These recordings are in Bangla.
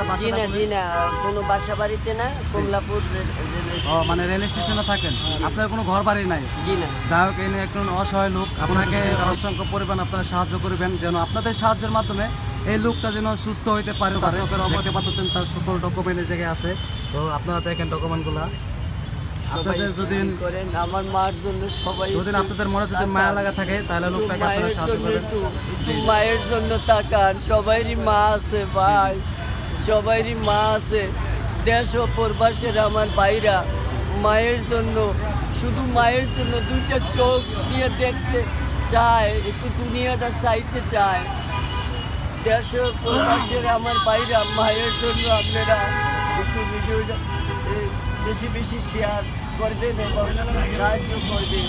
আপনার বাসা? জি না, কোনো বাসা বাড়িতে না, কমলাপুর ও মানে রেল স্টেশনে থাকেন, আপনার কোনো ঘর বাড়ি নাই? জি না। যাই হোক, এনে একজন অসহায় লোক, আপনাকে অসংখ্য পরিমাণ আপনারা সাহায্য করবেন, যেন আপনাদের সাহায্যের মাধ্যমে এই লোকটা যেন সুস্থ হইতে পারে। তার চোখের অবস্থা পাচ্ছেন, তার সকল ডকুমেন্ট এই জায়গায় আছে। তো আপনারা দেখেন ডকুমেন্টগুলো। আপনাদের যদি করেন আমার মার জন্য সবাই, যদি আপনাদের মনে যদি মায়া লাগা থাকে তাহলে লোকটাকে আপনারা মায়ের সাহায্য জন্য করবেন। একটু মায়ের জন্য তাকান। সবাইরই মা আছে ভাই, সবাইরই মা আছে। দেশ ও প্রবাসের আমার ভাইরা মায়ের জন্য, শুধু মায়ের জন্য দুইটা চোখ নিয়ে দেখতে চায়, একটু দুনিয়াটা চাইতে চায়। দেশ ও প্রবাসের আমার ভাইরা মায়ের জন্য আপনারা একটু ভিডিওটা বেশি বেশি শেয়ার করবেন এবং সাহায্য করবেন।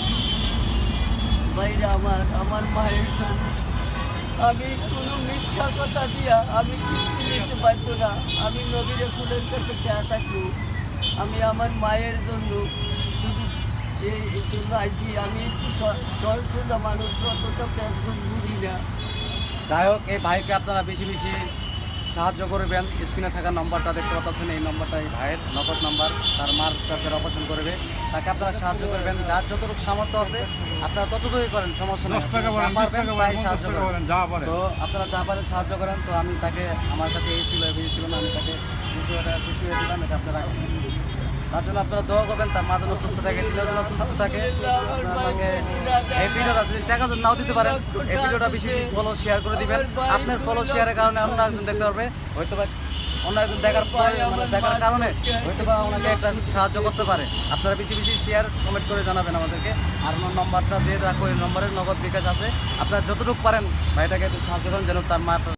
ভাইরা আমার মায়ের জন্য আমি কোনো মিথ্যা কথা দিয়া আমি কিছু নিতে পারতো না। আমি নবী রাসূলের কাছে খেয়া থাকবো। আমি আমার মায়ের জন্য শুধু এই জন্য আইসি। আমি একটু সরল সোজা মানুষ, অতটা প্যাসগুন বুঝি না। যাই হোক, এই ভাইকে আপনারা বেশি বেশি সাহায্য করবেন। স্ক্রিনে থাকা নম্বরটা দেখতে পাচ্ছেন, এই নম্বরটা এই ভাইয়ের নগদ নাম্বার। তার মার চোখের অপারেশন করবে, তাকে আপনারা সাহায্য করবেন। যার যতটুকু সামর্থ্য আছে আপনারা ততটুকুই করেন, সমস্যা নেই। 10 টাকা বলেন, 20 টাকা বলেন, 50 টাকা বলেন, যা পারেন। তো আপনারা যা পারেন সাহায্য করেন। তো আমি তাকে, আমার কাছে এই ছিল না, আমি তাকে খুশি হয়ে দিলাম। এটা আপনারা তার জন্য আপনারা দোয়া করবেন, তার মা যেন সুস্থ থাকে, তিনিও যেন সুস্থ থাকে। আপনাকে এই ভিডিওটা যদি টাকা যদি নাও দিতে পারেন, এই ভিডিওটা বেশি বেশি ফলো শেয়ার করে দিবেন। আপনার ফলো শেয়ারের কারণে অন্য একজন দেখতে পারবে, হয়তো বা অন্য একজন দেখার কারণে হয়তো বা ওনাকে একটা সাহায্য করতে পারে। আপনারা বেশি বেশি শেয়ার কমেন্ট করে জানাবেন আমাদেরকে। আর আমার নম্বরটা দিয়ে রাখো, এই নম্বরের নগদ বিকাশ আছে। আপনারা যতটুকু পারেন ভাইটাকে একটু সাহায্য করেন, যেন তার মা